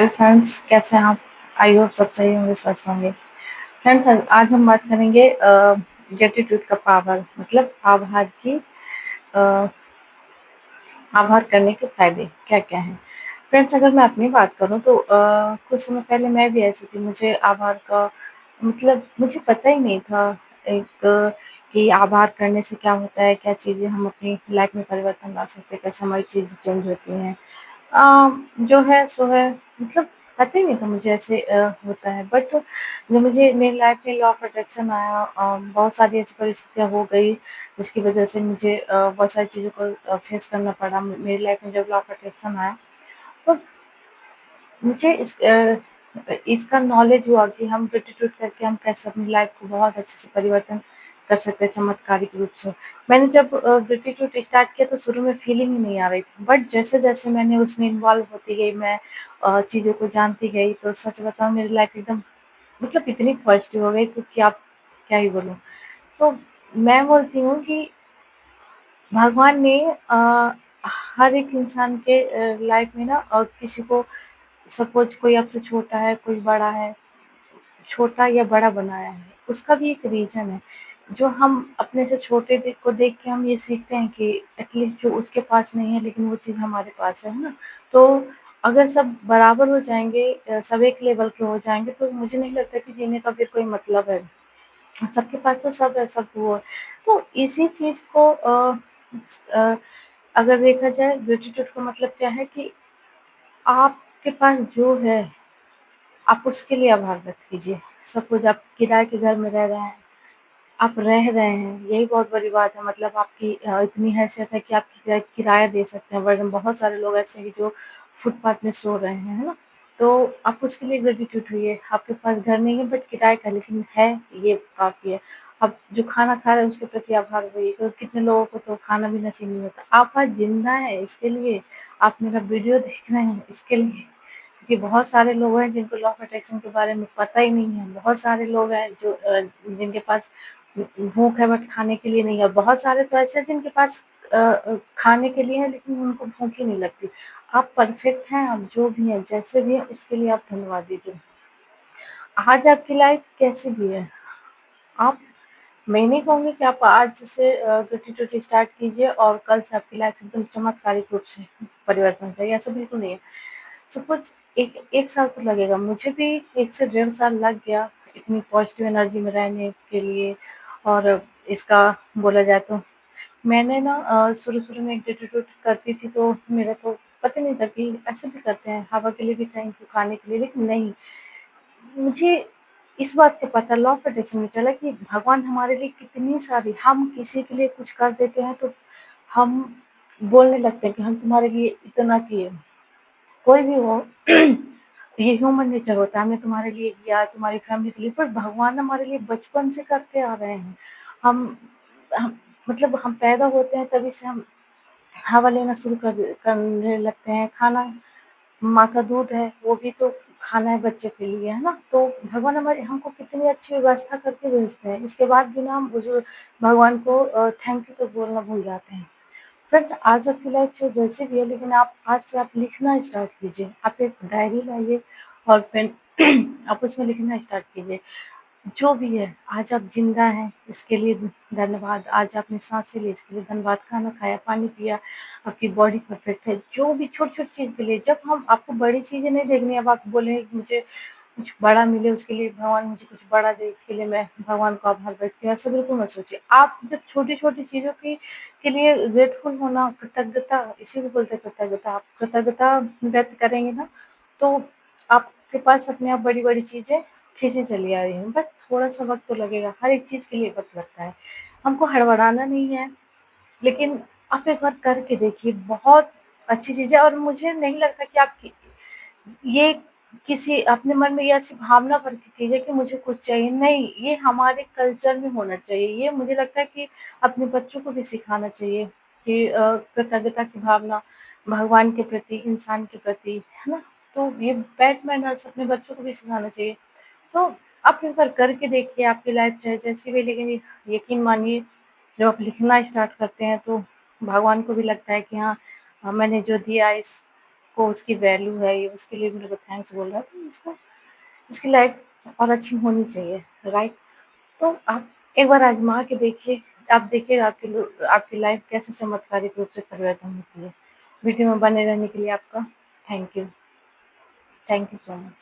Hi friends, कैसे हैं आप? आई होप सब सही होंगे, स्वस्थ होंगे। फ्रेंड्स, आज हम बात करेंगे ग्रेटिट्यूड का पावर, मतलब अ, आभार करने के फायदे क्या-क्या हैं। फ्रेंड्स, अगर मैं अपनी बात करूँ तो कुछ समय पहले मैं भी ऐसी थी। मुझे आभार का मतलब मुझे पता ही नहीं था एक कि आभार करने से क्या होता है, क्या चीज़ें हम अपनी लाइफ में परिवर्तन ला सकते हैं, कैसे हमारी चीज़ें चेंज होती हैं। जो है सो है, मतलब पता ही नहीं था मुझे ऐसे होता है। बट जब मुझे मेरी लाइफ में लॉ ऑफ अट्रैक्शन आया, बहुत सारी ऐसी परिस्थितियाँ हो गई जिसकी वजह से मुझे बहुत सारी चीज़ों को फेस करना पड़ा। मेरी लाइफ में जब लॉ ऑफ अट्रैक्शन आया तो मुझे इसका नॉलेज हुआ कि हम ग्रेटिट्यूड करके हम कैसे अपनी लाइफ को बहुत अच्छे से परिवर्तन कर सकते हैं चमत्कारिक रूप से। मैंने जब ग्रेटिट्यूड स्टार्ट किया तो शुरू में फीलिंग ही नहीं आ रही थी, बट जैसे-जैसे मैंने उसमें इन्वॉल्व होती गई, मैं चीज़ों को जानती गई, तो सच बताऊँ मेरी लाइफ एकदम मतलब इतनी पॉजिटिव हो गई तो क्या ही बोलूँ। तो मैं बोलती हूँ कि भगवान ने हर एक इंसान के लाइफ में ना किसी को सपोज़ कोई आपसे छोटा है, कोई बड़ा है, छोटा या बड़ा बनाया है, उसका भी एक रीज़न है। जो हम अपने से छोटे को देख के हम ये सीखते हैं कि एटलीस्ट जो उसके पास नहीं है लेकिन वो चीज़ हमारे पास है ना? तो अगर सब बराबर हो जाएँगे, सब एक लेवल के हो जाएँगे तो मुझे नहीं लगता कि जीने का फिर कोई मतलब है। सबके पास तो सब है, सब वो है। तो इसी चीज़ को अ, अगर देखा जाए ग्रेटिट्यूड का मतलब क्या है कि आपके पास जो है आप उसके लिए आभार व्यक्त कीजिए। सपोज़ आप किराए के घर में रह रहे हैं, आप रह रहे हैं, यही बहुत बड़ी बात है। मतलब आपकी इतनी हैसियत है कि आप किराया दे सकते हैं, वरना बहुत सारे लोग ऐसे हैं जो फुटपाथ में सो रहे हैं, है ना? तो आप उसके लिए ग्रेटिट्यूड होइए। आपके पास घर नहीं है बट किराए का लेकिन है, ये काफ़ी है। आप जो खाना खा रहे हैं उसके प्रति आभार होइए, क्योंकि कितने लोगों को तो खाना भी नसीब नहीं होता। आप आज ज़िंदा हैं इसके लिए, आप मेरा वीडियो देख रहे हैं इसके लिए। क्योंकि बहुत सारे लोग हैं जिनको लॉ ऑफ अट्रैक्शन के बारे में पता ही नहीं है। बहुत सारे लोग हैं जो जिनके पास भूख है बट खाने के लिए नहीं है। बहुत सारे तो ऐसे हैं जिनके पास खाने के लिए है लेकिन उनको भूख ही नहीं लगती। आप परफेक्ट हैं, आप जो भी हैं, जैसे भी हैं उसके लिए आप धन्यवाद दीजिए। आज आपकी लाइफ कैसी भी है, आप मैं नहीं कहूँगी कि आप आज से ग्रेटिट्यूड स्टार्ट कीजिए और कल से आपकी लाइफ एकदम चमत्कारिक रूप से परिवर्तन हो जाएगी, ऐसा बिल्कुल नहीं है। सपोज़ 1 साल तो लगेगा, मुझे भी 1 से डेढ़ साल लग गया इतनी पॉज़िटिव एनर्जी में रहने के लिए। और इसका बोला जाए तो मैंने ना शुरू-शुरू में ग्रेटिट्यूड करती थी तो मेरा तो पता नहीं था कि ऐसे भी करते हैं, हवा के लिए भी थैंक यू, खाने के लिए, लेकिन नहीं, मुझे इस बात का पता लॉ ऑफ अट्रैक्शन में चला कि भगवान हमारे लिए कितनी सारी, हम किसी के लिए कुछ कर देते हैं तो हम बोलने लगते हैं कि हम तुम्हारे लिए इतना किए। कोई भी हो ये ह्यूमन नेचर होता है, हमने तुम्हारे लिए किया, तुम्हारी फैमिली के लिए, पर भगवान हमारे लिए बचपन से करते आ रहे हैं। हम हम मतलब हम पैदा होते हैं तभी से हम हवा लेना शुरू करने लगते हैं, खाना माँ का दूध है, वो भी तो खाना है बच्चे के लिए, है ना? तो भगवान हमारी हमको कितनी अच्छी व्यवस्था करके भेजते हैं, इसके बाद भी ना हम उस भगवान को थैंक यू तो बोलना भूल जाते हैं। फ्रेंड्स, आज आपकी लाइफ चाहे जैसी भी है लेकिन आप आज से आप लिखना स्टार्ट कीजिए। आप एक डायरी लाइए और पेन आप उसमें लिखना स्टार्ट कीजिए। जो भी है, आज आप ज़िंदा हैं, इसके लिए धन्यवाद। आज आपने साँसें ली, इसके लिए धन्यवाद। खाना खाया, पानी पिया, आपकी बॉडी परफेक्ट है। जो भी छोटी-छोटी चीज़ के लिए जब हम आपको बड़ी चीज़ें नहीं देखनी, अब आप बोलें कि मुझे कुछ बड़ा मिले, उसके लिए भगवान मुझे कुछ बड़ा दे, इसके लिए मैं भगवान को आभार व्यक्त किया, ऐसा बिल्कुल मत सोचिए। आप जब छोटी-छोटी चीज़ों की के लिए ग्रेटफुल होना, कृतज्ञता, इसी को बोलते हैं कृतज्ञता। आप कृतज्ञता व्यक्त करेंगे ना, तो आपके पास अपने आप बड़ी-बड़ी चीज़ें खींची चली आ रही हैं। बस थोड़ा-सा वक़्त तो लगेगा, हर एक चीज़ के लिए वक़्त लगता है। हमको हड़बड़ाना नहीं है, लेकिन आप एक बार करके देखिए, बहुत अच्छी चीज़ है। और मुझे नहीं लगता कि आप ये किसी अपने मन में ये ऐसी भावना भर के कीजिए कि मुझे कुछ चाहिए, नहीं, ये हमारे कल्चर में होना चाहिए। ये मुझे लगता है कि अपने बच्चों को भी सिखाना चाहिए कि कृतज्ञता की भावना भगवान के प्रति, इंसान के प्रति, है ना? तो ये बैड मैनर्स अपने बच्चों को भी सिखाना चाहिए। तो आप एक बार करके देखिए, आपकी लाइफ चाहे जैसी भी, लेकिन यकीन मानिए जब आप लिखना स्टार्ट करते हैं तो भगवान को भी लगता है कि हाँ, मैंने जो दिया इसको को उसकी वैल्यू है, ये उसके लिए मेरे को थैंक्स बोल रहा है, तो इसकी लाइफ और अच्छी होनी चाहिए, राइट? तो आप एक बार आज़मा के देखिए, आप देखिएगा आपकी लाइफ कैसे चमत्कारिक रूप से परिवर्तन होती है। वीडियो में बने रहने के लिए आपका thank you. Thank you so much.